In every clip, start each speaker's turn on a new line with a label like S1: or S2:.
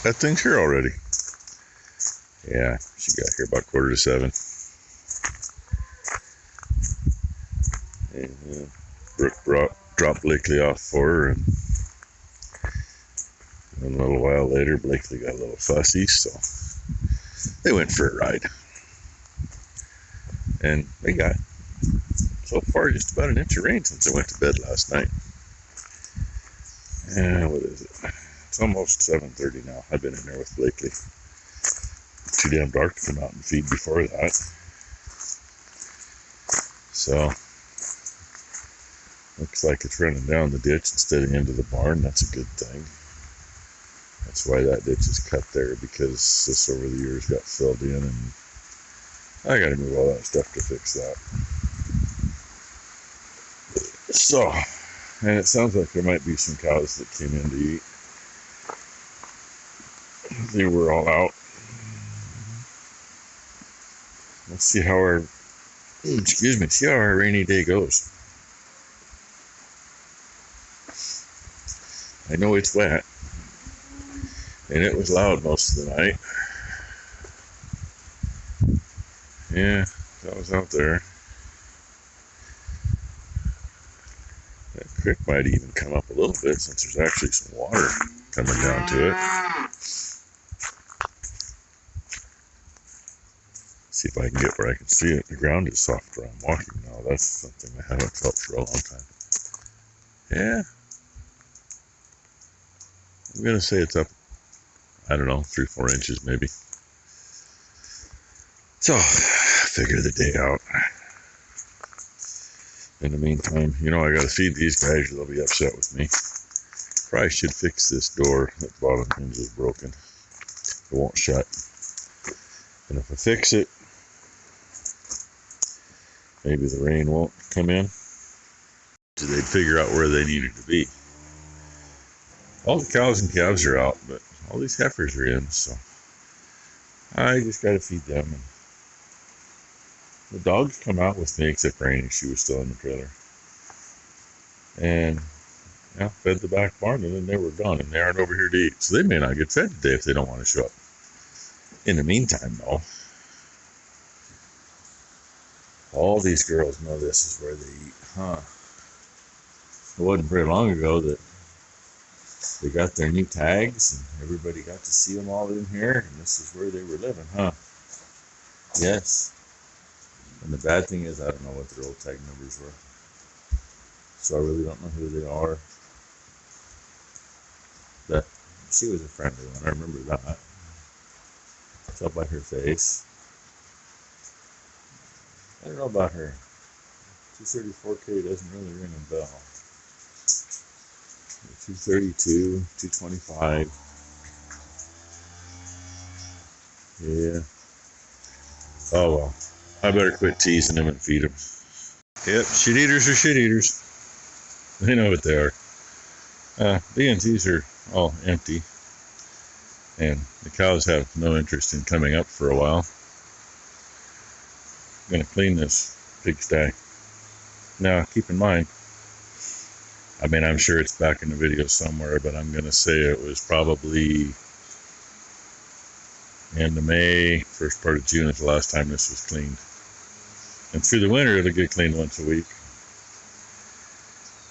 S1: That thing's here already. Yeah, she got here about 6:45. And Brooke dropped Blakely off for her, and a little while later, Blakely got a little fussy, so they went for a ride. And they got, so far, just about an inch of rain since I went to bed last night. And what is it? It's almost 7:30 now. I've been in there with Blakely. Too damn dark to come out and feed before that. So, looks like it's running down the ditch instead of into the barn. That's a good thing. That's why that ditch is cut there, because this over the years got filled in, and I gotta move all that stuff to fix that. So, and it sounds like there might be some cows that came in to eat. They were all out. Let's see how our, see how our rainy day goes. I know it's wet, and it was loud most of the night. Yeah, I was out there. That creek might even come up a little bit, since there's actually some water coming down to it. See if I can get where I can see it. The ground is soft where I'm walking now. That's something I haven't felt for a long time. Yeah. I'm going to say it's up, I don't know, 3-4 inches maybe. So, figure the day out. In the meantime, I got to feed these guys or they'll be upset with me. Probably should fix this door. That bottom hinge is broken. It won't shut. And if I fix it, maybe the rain won't come in. So they'd figure out where they needed to be. All the cows and calves are out, but all these heifers are in, so I just got to feed them. And the dogs come out with me, except Rainy. She was still in the trailer. And fed the back barn, and then they were gone, and they aren't over here to eat. So they may not get fed today if they don't want to show up. In the meantime, though, all these girls know this is where they eat, huh? It wasn't very long ago that they got their new tags, and everybody got to see them all in here, and this is where they were living, huh? Yes. And the bad thing is, I don't know what their old tag numbers were. So I really don't know who they are. But she was a friendly one, I remember that. Tell by her face. I don't know about her. 234K doesn't really ring a bell. 232, 225. Yeah. Oh well. I better quit teasing them and feed them. Yep, shit eaters are shit eaters. They know what they are. BNTs are all empty. And the cows have no interest in coming up for a while. I'm going to clean this pigsty. Now, keep in mind, I'm sure it's back in the video somewhere, but I'm going to say it was probably end of May, first part of June is the last time this was cleaned. And through the winter, it'll get cleaned once a week.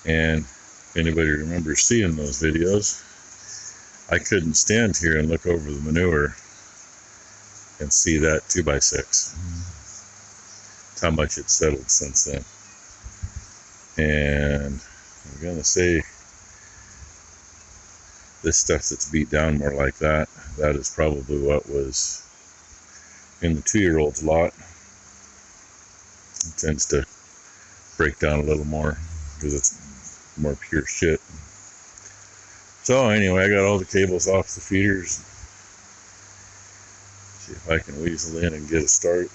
S1: And if anybody remembers seeing those videos, I couldn't stand here and look over the manure and see that 2x6. How much it's settled since then. And I'm going to say this stuff that's beat down more like that, that is probably what was in the 2-year-old's lot. It tends to break down a little more because it's more pure shit. So anyway, I got all the cables off the feeders. See if I can weasel in and get a start.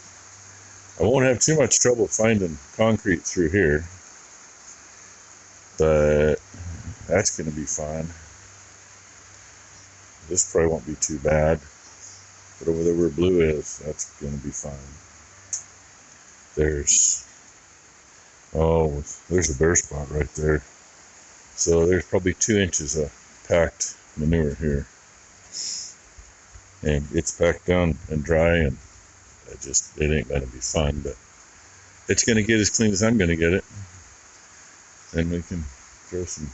S1: I won't have too much trouble finding concrete through here, but that's going to be fun. This probably won't be too bad, but over there where blue is, that's going to be fine. There's a bare spot right there. So there's probably 2 inches of packed manure here. and it's packed down and dry, and it ain't gonna be fun, but it's gonna get as clean as I'm gonna get it. Then we can throw some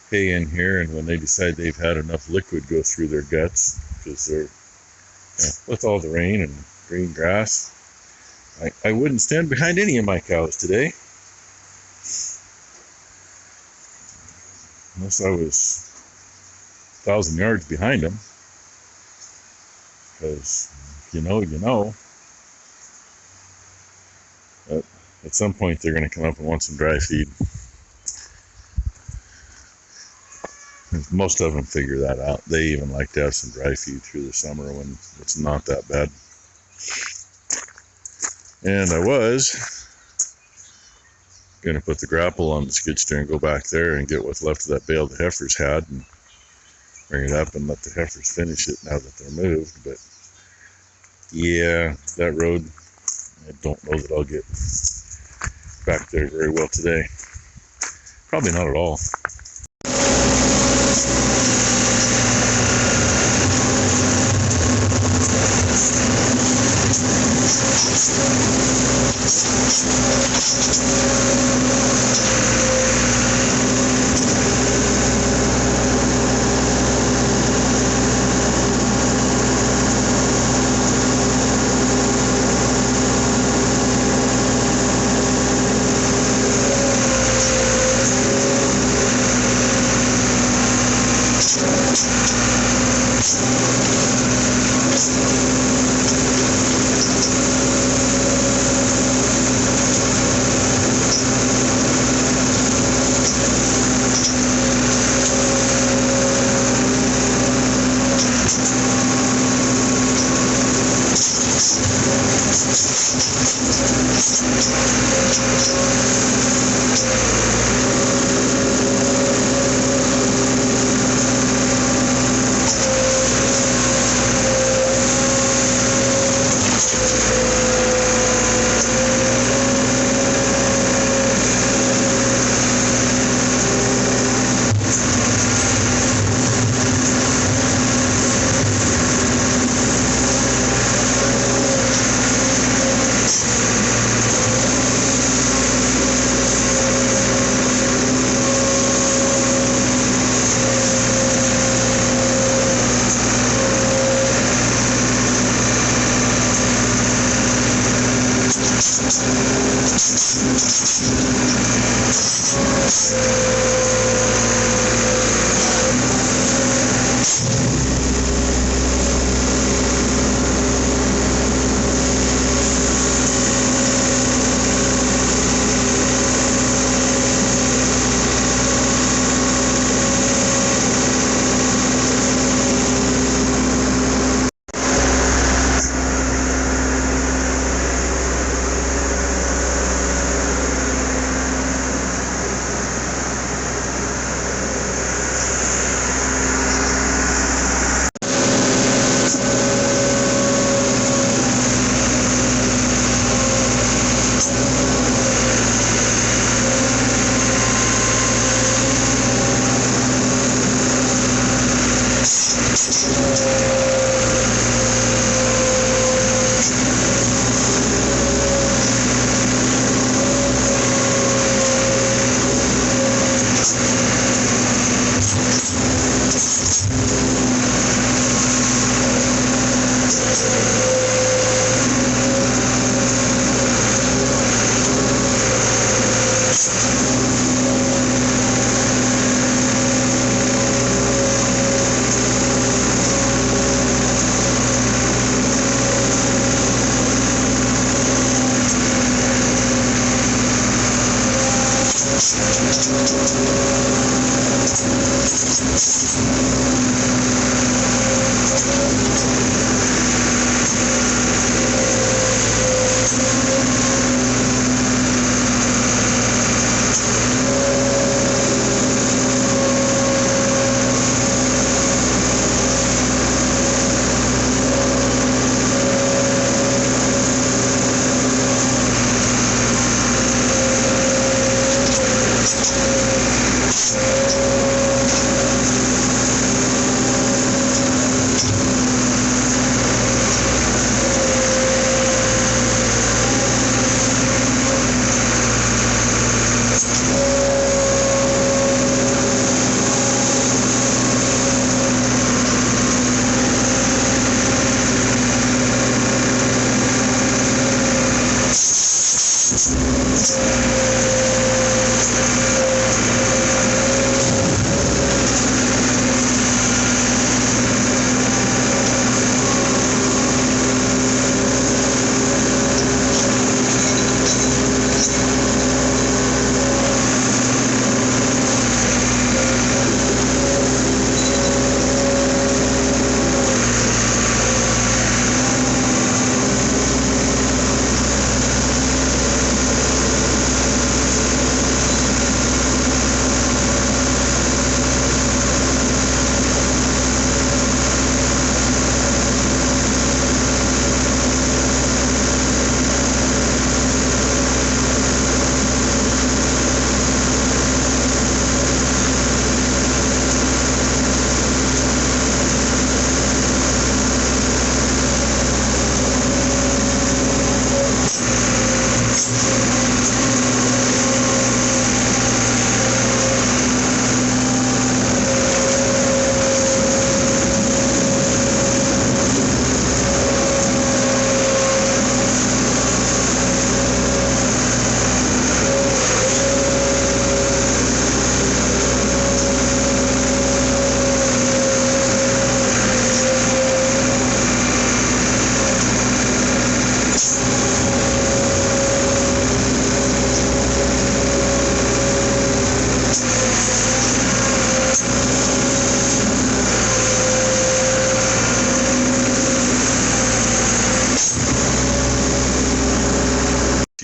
S1: hay in here, and when they decide they've had enough liquid go through their guts, because they're, with all the rain and green grass, I wouldn't stand behind any of my cows today unless I was 1,000 yards behind them, because you know. But at some point they're going to come up and want some dry feed. Most of them figure that out. They even like to have some dry feed through the summer when it's not that bad. And I was going to put the grapple on the skid steer and go back there and get what's left of that bale the heifers had and bring it up and let the heifers finish it now that they're moved. But yeah, that road, I don't know that I'll get back there very well today. Probably not at all.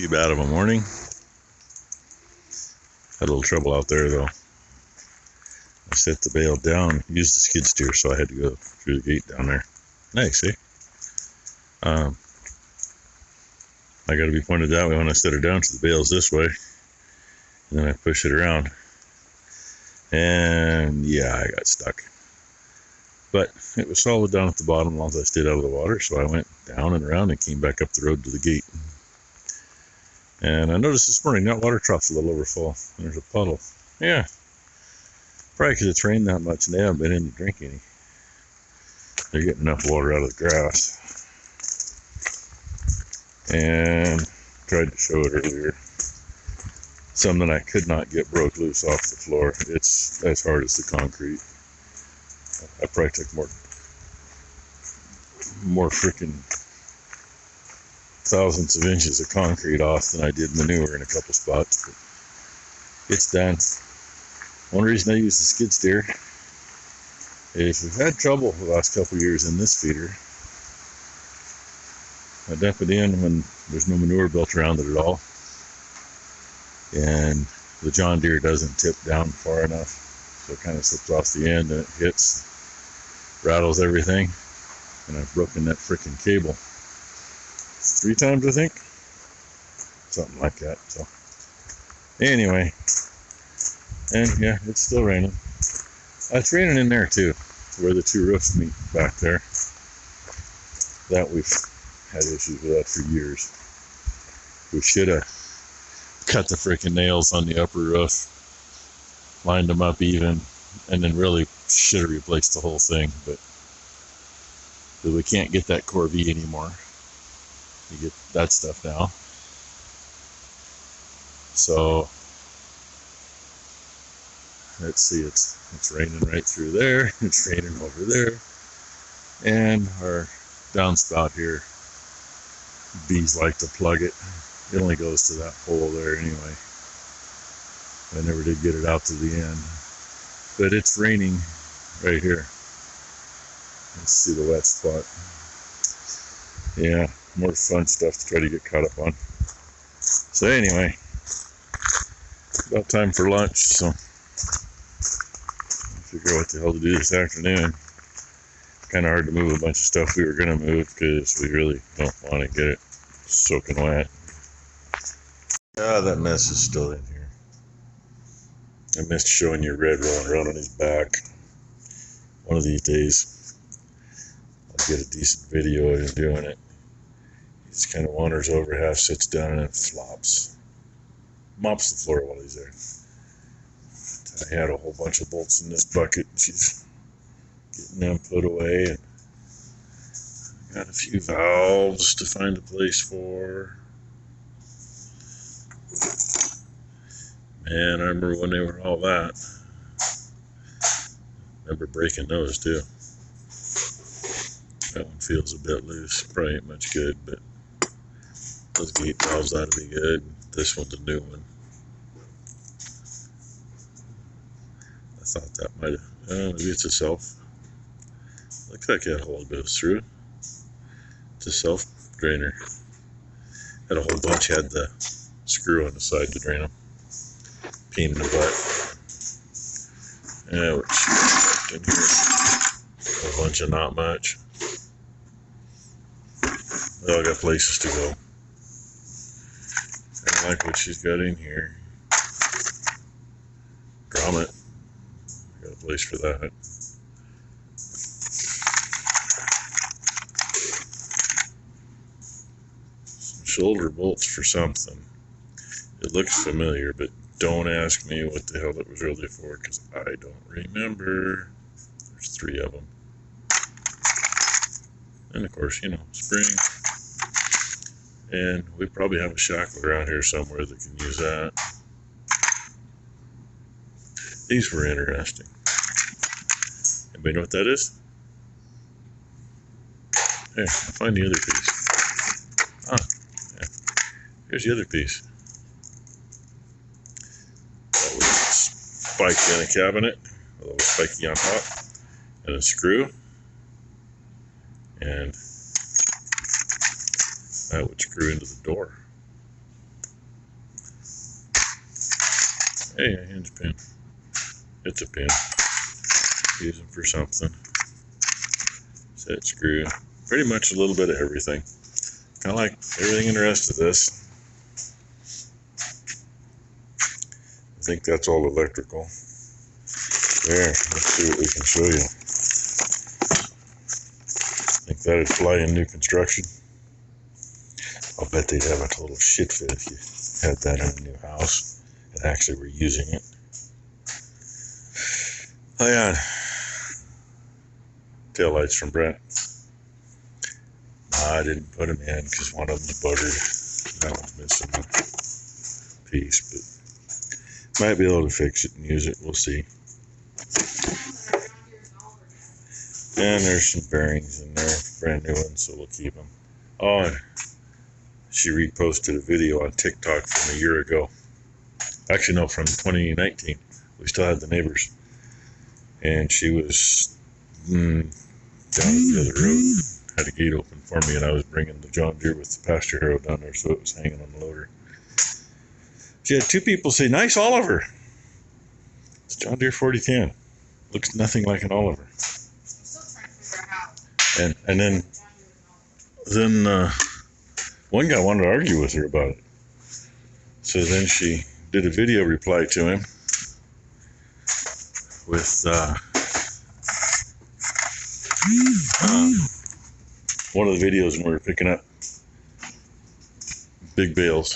S1: too bad of a morning. Had a little trouble out there though. I set the bale down, used the skid steer, so I had to go through the gate down there. Nice, eh? I got to be pointed that way when I set her down, so the bale's this way. And then I push it around. And yeah, I got stuck. But it was solid down at the bottom as long as I stayed out of the water, so I went down and around and came back up the road to the gate. And I noticed this morning that water trough's a little overfull. And there's a puddle. Yeah. Probably because it's rained that much and they haven't been in to drink any. They're getting enough water out of the grass. And tried to show it earlier. Something I could not get broke loose off the floor. It's as hard as the concrete. I probably took more freaking thousands of inches of concrete off than I did manure in a couple spots. But it's done. One reason I use the skid steer is we've had trouble the last couple of years in this feeder. I dump it in when there's no manure built around it at all. And the John Deere doesn't tip down far enough. So it kind of slips off the end and it hits, rattles everything. And I've broken that frickin' cable 3 times, I think. Something like that. So anyway. And yeah, it's still raining. It's raining in there too, where the 2 roofs meet back there. That we've had issues with that for years. We should have cut the freaking nails on the upper roof, lined them up even, and then really should have replaced the whole thing. But we can't get that Corvée anymore. You get that stuff now. So let's see, it's raining right through there. It's raining over there. And our downspout here, bees like to plug it. It only goes to that hole there anyway. I never did get it out to the end. But it's raining right here. Let's see the wet spot. Yeah, more fun stuff to try to get caught up on. So anyway, about time for lunch, so figure out what the hell to do this afternoon. Kind of hard to move a bunch of stuff we were going to move because we really don't want to get it soaking wet. Ah, that mess is still in here. I missed showing you Red rolling around on his back. One of these days, I'll get a decent video of him doing it. He just kind of wanders over, half sits down, and then flops. Mops the floor while he's there. I had a whole bunch of bolts in this bucket. She's getting them put away. And got a few valves to find a place for. Man, I remember when they were all that. Remember breaking those too. That one feels a bit loose. Probably ain't much good, but those gate valves ought to be good. This one's a new one. I thought that might have, maybe it's a self. Looks like that hole goes through. It's a self drainer. Had a whole bunch, had the screw on the side to drain them. Pain in the butt. Yeah, we're in here. A bunch of not much. They all got places to go. I like what she's got in here. Grommet. Got a place for that. Some shoulder bolts for something. It looks familiar, but don't ask me what the hell it was really for, because I don't remember. There's 3 of them. And of course, you know, spring. And we probably have a shackle around here somewhere that can use that. These were interesting. Anybody know what that is? Here, I'll find the other piece. Ah, yeah. Here's the other piece. That was spiked in a cabinet, a little spiky on top, and a screw. And that would screw into the door. Hey, a hinge pin. It's a pin. Use them for something. Set screw. Pretty much a little bit of everything. Kind of like everything in the rest of this. I think that's all electrical. There, let's see what we can show you. Think that'd fly in new construction? I'll bet they'd have a total shit fit if you had that in a new house and actually were using it. Oh yeah. Tail lights from Brent. I didn't put them in because one of them's buggered. That one's missing a piece, but might be able to fix it and use it. We'll see. And there's some bearings in there, brand new ones, so we'll keep them. Oh, and she reposted a video on TikTok from a year ago. Actually, no, from 2019. We still had the neighbors. And she was down the other road, had a gate open for me, and I was bringing the John Deere with the pasture harrow down there, so it was hanging on the loader. She had two people say, "Nice Oliver." It's John Deere 4010. Looks nothing like an Oliver. And then one guy wanted to argue with her about it. So then she did a video reply to him with one of the videos when we were picking up big bales.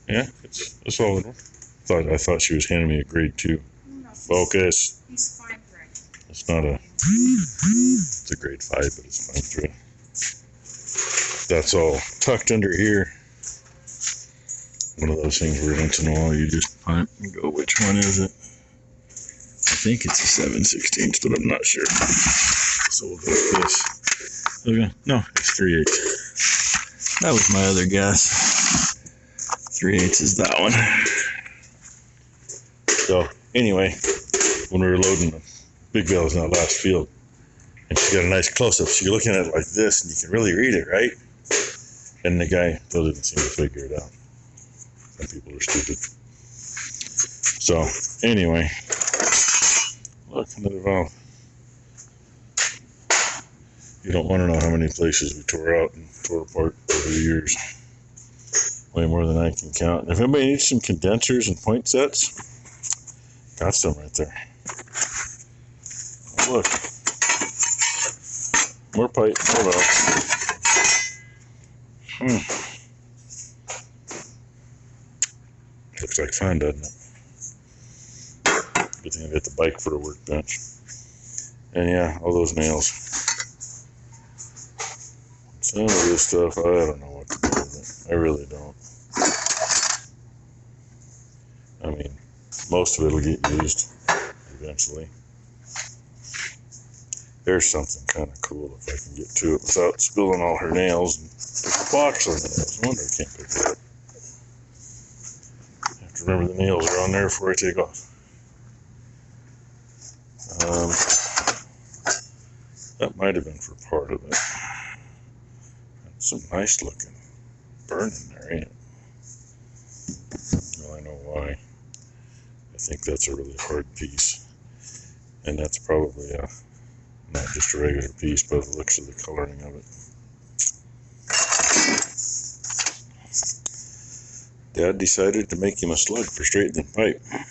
S1: Yeah, it's all in order. I thought she was handing me a grade 2. No, focus. He's fine thread. It's not a. It's a grade 5, but it's fine thread. That's all tucked under here. One of those things where once in a while you just punt and go, which one is it? I think it's a 7/16, but I'm not sure. So we'll go with this. Okay. No, it's 3/8. That was my other guess. 3/8 is that one. So anyway, when we were loading the big bales in that last field, and she got a nice close-up, so you're looking at it like this, and you can really read it, right? And the guy still didn't seem to figure it out. Some people are stupid. So anyway, look into the valve. You don't want to know how many places we tore out and tore apart over the years. Way more than I can count. And if anybody needs some condensers and point sets, got some right there. Oh, look. More pipe, more valve. Looks like fun, doesn't it? Good thing I got the bike for a workbench. And yeah, all those nails. Some of this stuff, I don't know what to do with it. I really don't. I mean, most of it will get used eventually. There's something kind of cool if I can get to it without spilling all her nails and the box on the nails. No wonder I can't pick it up. I have to remember the nails are on there before I take off. That might have been for part of it. That's some nice looking burn in there, ain't it? Well, I know why. I think that's a really hard piece. And that's probably not just a regular piece, but the looks of the coloring of it. Dad decided to make him a slug for straightening pipe. I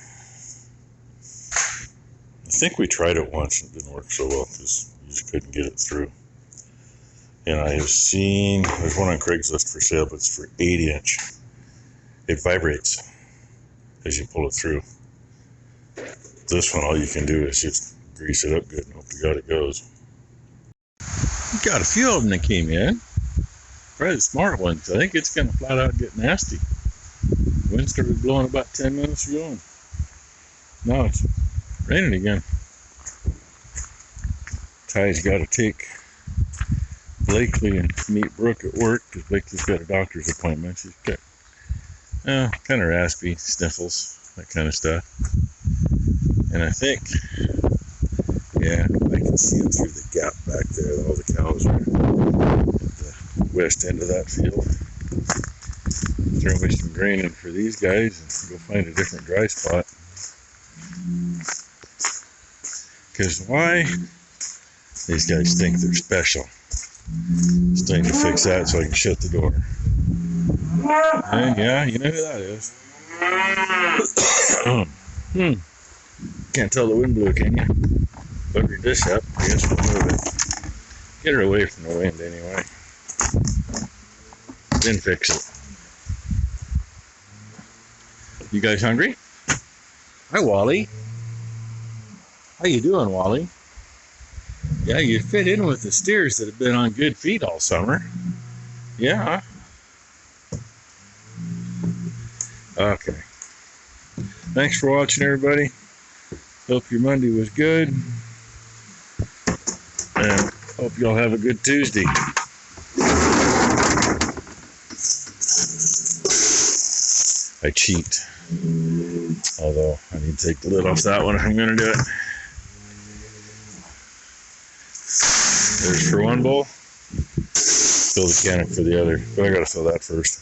S1: think we tried it once and it didn't work so well because you just couldn't get it through. And I have seen, there's one on Craigslist for sale, but it's for 8-inch. It vibrates as you pull it through. This one, all you can do is just grease it up good and hope to God it goes. Got a few of them that came in. Probably the smart ones. I think it's going to flat out get nasty. The wind started blowing about 10 minutes ago, and now it's raining again. Ty's got to take Blakely and meet Brooke at work because Blakely's got a doctor's appointment. She's got kind of raspy, sniffles, that kind of stuff. And I think, yeah, I can see it through the gap back there. All the cows are at the west end of that field. throw me some grain in for these guys and go find a different dry spot. Because why? These guys think they're special. It's time to fix that so I can shut the door. And yeah, you know who that is. Can't tell the wind blew, can you? Buggered this up. I guess we'll move it. Get her away from the wind anyway. Then fix it. You guys hungry? Hi, Wally. How you doing, Wally? Yeah, you fit in with the steers that have been on good feed all summer. Yeah. Okay. Thanks for watching, everybody. Hope your Monday was good. And hope y'all have a good Tuesday. I cheat. Although I need to take the lid off that one if I'm going to do it. There's for one bowl. Fill the can up for the other. But I got to fill that first.